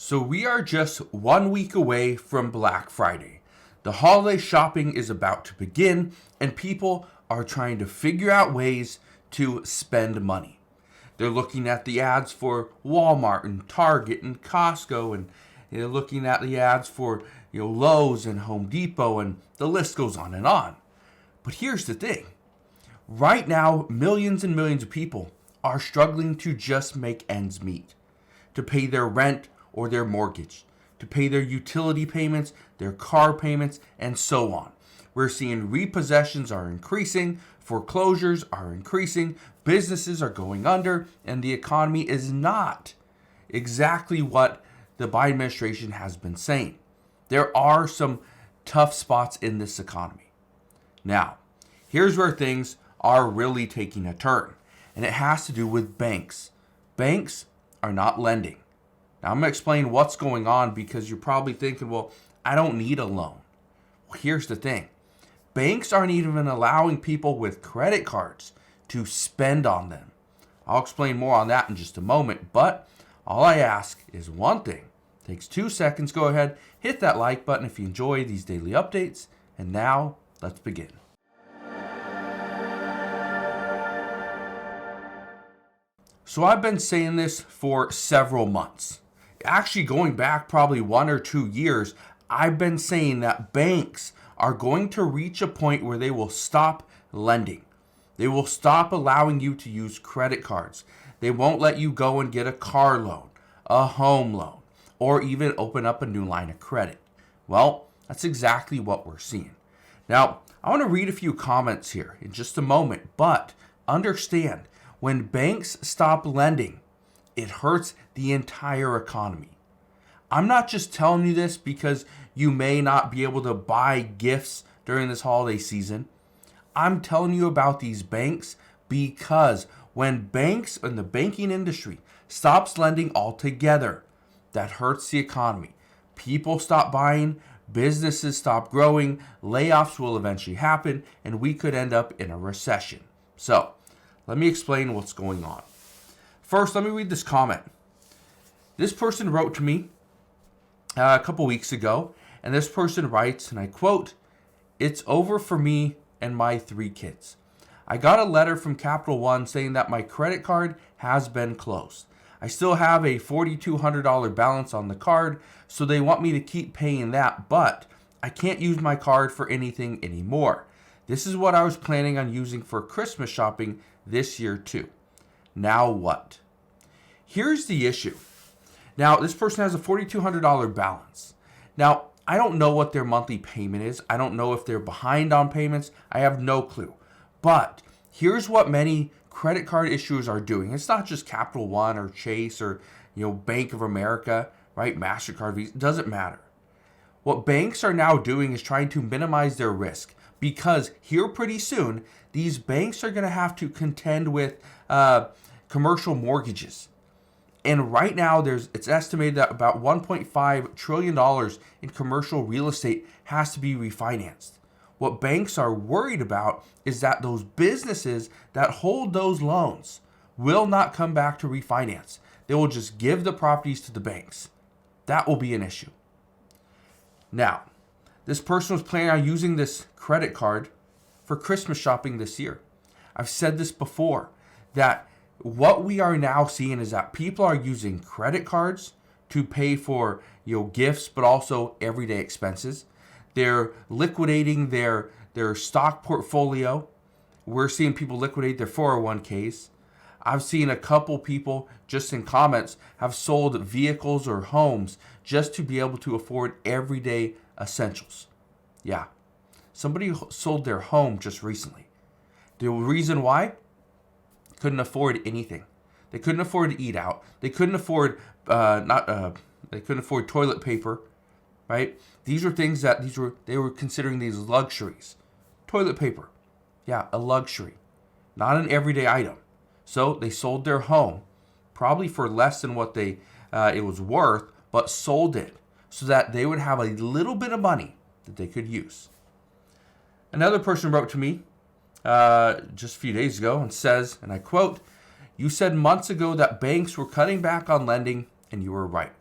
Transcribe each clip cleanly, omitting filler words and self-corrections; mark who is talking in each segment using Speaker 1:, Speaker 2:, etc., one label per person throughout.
Speaker 1: So we are just 1 week away from Black Friday. The holiday shopping is about to begin, and people are trying to figure out ways to spend money. They're looking at the ads for Walmart and Target and Costco, and they're looking at the ads for Lowe's and Home Depot, and the list goes on and on. But here's the thing. Right now, millions and millions of people are struggling to just make ends meet, to pay their rent or their mortgage, to pay their utility payments, their car payments, and so on. We're seeing repossessions are increasing, foreclosures are increasing, businesses are going under, and the economy is not exactly what the Biden administration has been saying. There are some tough spots in this economy. Now, here's where things are really taking a turn, and it has to do with banks. Banks are not lending. Now, I'm going to explain what's going on because you're probably thinking, well, I don't need a loan. Well, here's the thing. Banks aren't even allowing people with credit cards to spend on them. I'll explain more on that in just a moment, but all I ask is one thing. It takes 2 seconds. Go ahead, hit that like button if you enjoy these daily updates. And now, let's begin. So I've been saying this for several months. Actually, going back probably 1 or 2 years, I've been saying that banks are going to reach a point where they will stop lending. They will stop allowing you to use credit cards. They won't let you go and get a car loan, a home loan, or even open up a new line of credit. Well, that's exactly what we're seeing. Now, I want to read a few comments here in just a moment, but understand, when banks stop lending, it hurts the entire economy. I'm not just telling you this because you may not be able to buy gifts during this holiday season. I'm telling you about these banks because when banks and the banking industry stops lending altogether, that hurts the economy. People stop buying, businesses stop growing, layoffs will eventually happen, and we could end up in a recession. So, let me explain what's going on. First, let me read this comment. This person wrote to me a couple weeks ago, and this person writes, and I quote, "It's over for me and my 3 kids. I got a letter from Capital One saying that my credit card has been closed. I still have a $4,200 balance on the card, so they want me to keep paying that, but I can't use my card for anything anymore. This is what I was planning on using for Christmas shopping this year too. Now what?" Here's the issue. Now, this person has a $4,200 balance. Now, I don't know what their monthly payment is. I don't know if they're behind on payments. I have no clue. But here's what many credit card issuers are doing. It's not just Capital One or Chase or Bank of America, right? MasterCard, Visa, doesn't matter. What banks are now doing is trying to minimize their risk, because here pretty soon, these banks are going to have to contend with commercial mortgages. And right now, it's estimated that about $1.5 trillion in commercial real estate has to be refinanced. What banks are worried about is that those businesses that hold those loans will not come back to refinance. They will just give the properties to the banks. That will be an issue. Now, this person was planning on using this credit card for Christmas shopping this year. I've said this before, that what we are now seeing is that people are using credit cards to pay for gifts, but also everyday expenses. They're liquidating their stock portfolio. We're seeing people liquidate their 401ks. I've seen a couple people just in comments have sold vehicles or homes just to be able to afford everyday essentials. Yeah, somebody sold their home just recently. The reason why? Couldn't afford anything. They couldn't afford to eat out. They couldn't afford they couldn't afford toilet paper, right? These were things that they were considering these luxuries. Toilet paper, yeah, a luxury, not an everyday item. So they sold their home, probably for less than what it was worth, but sold it so that they would have a little bit of money that they could use. Another person wrote to me just a few days ago and says, and I quote, "You said months ago that banks were cutting back on lending, and you were right.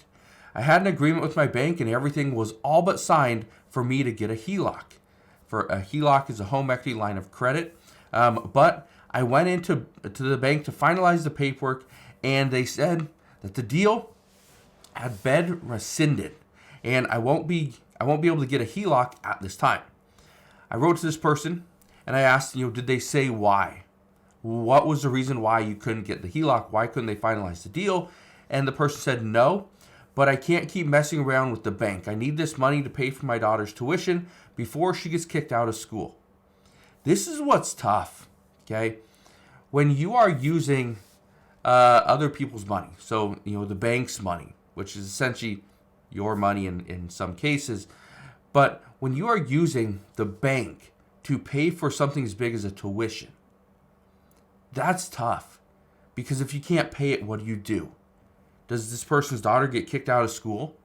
Speaker 1: I had an agreement with my bank and everything was all but signed for me to get a HELOC. For a HELOC is a home equity line of credit. But I went into the bank to finalize the paperwork, and they said that the deal had been rescinded, and I won't be able to get a HELOC at this time. I wrote to this person and I asked, did they say why? What was the reason why you couldn't get the HELOC? Why couldn't they finalize the deal? And the person said, no, but I can't keep messing around with the bank. I need this money to pay for my daughter's tuition before she gets kicked out of school. This is what's tough, okay? When you are using other people's money, so, the bank's money, which is essentially your money in some cases, but when you are using the bank to pay for something as big as a tuition, that's tough. Because if you can't pay it, what do? Does this person's daughter get kicked out of school?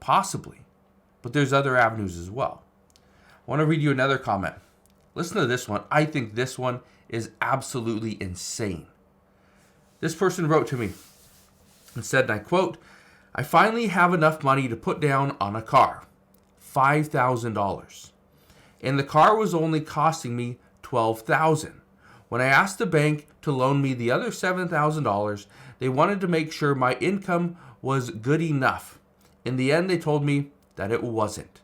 Speaker 1: Possibly. But there's other avenues as well. I want to read you another comment. Listen to this one. I think this one is absolutely insane. This person wrote to me and said, and I quote, I finally have enough money to put down on a car, $5,000. And the car was only costing me $12,000. When I asked the bank to loan me the other $7,000, they wanted to make sure my income was good enough. In the end, they told me that it wasn't.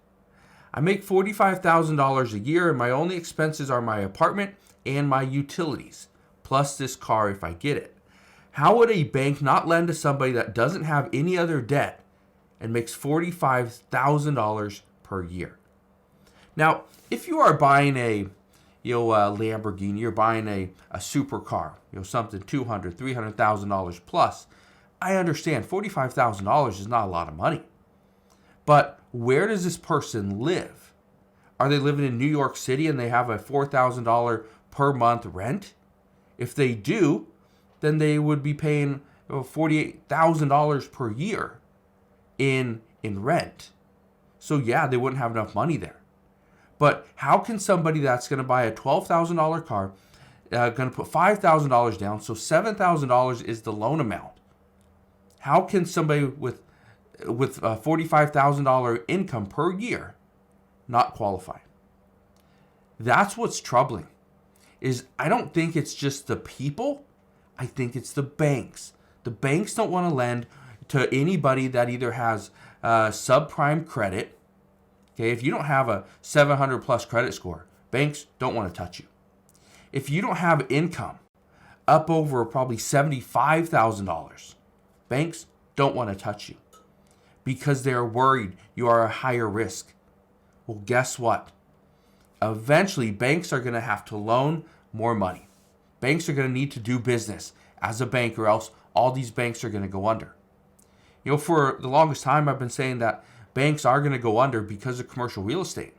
Speaker 1: I make $45,000 a year, and my only expenses are my apartment and my utilities, plus this car if I get it. How would a bank not lend to somebody that doesn't have any other debt and makes $45,000 per year? Now, if you are buying a Lamborghini, you're buying a supercar, something $200,000, $300,000 plus, I understand $45,000 is not a lot of money. But where does this person live? Are they living in New York City and they have a $4,000 per month rent? If they do, then they would be paying $48,000 per year in rent. So yeah, they wouldn't have enough money there. But how can somebody that's going to buy a $12,000 car, going to put $5,000 down, so $7,000 is the loan amount? How can somebody with $45,000 income per year not qualify? That's what's troubling. Is I don't think it's just the people. I think it's the banks. The banks don't want to lend to anybody that either has subprime credit. Okay, if you don't have a 700 plus credit score, banks don't want to touch you. If you don't have income up over probably $75,000, banks don't want to touch you because they're worried you are a higher risk. Well, guess what? Eventually, banks are going to have to loan more money. Banks are going to need to do business as a bank, or else all these banks are going to go under. For the longest time, I've been saying that banks are going to go under because of commercial real estate.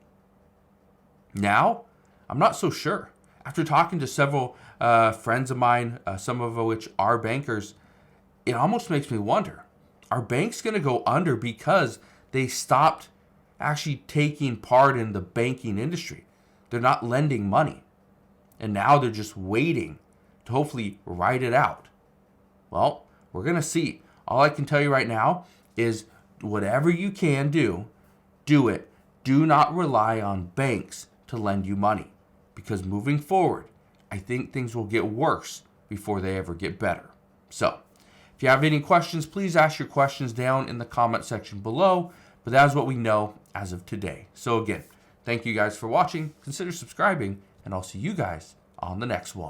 Speaker 1: Now, I'm not so sure. After talking to several friends of mine, some of which are bankers, it almost makes me wonder, are banks going to go under because they stopped actually taking part in the banking industry? They're not lending money. And now they're just waiting to hopefully ride it out. Well, we're going to see. All I can tell you right now is whatever you can do, do it. Do not rely on banks to lend you money, because moving forward, I think things will get worse before they ever get better. So, if you have any questions, please ask your questions down in the comment section below, but that is what we know as of today. So again, thank you guys for watching. Consider subscribing, and I'll see you guys on the next one.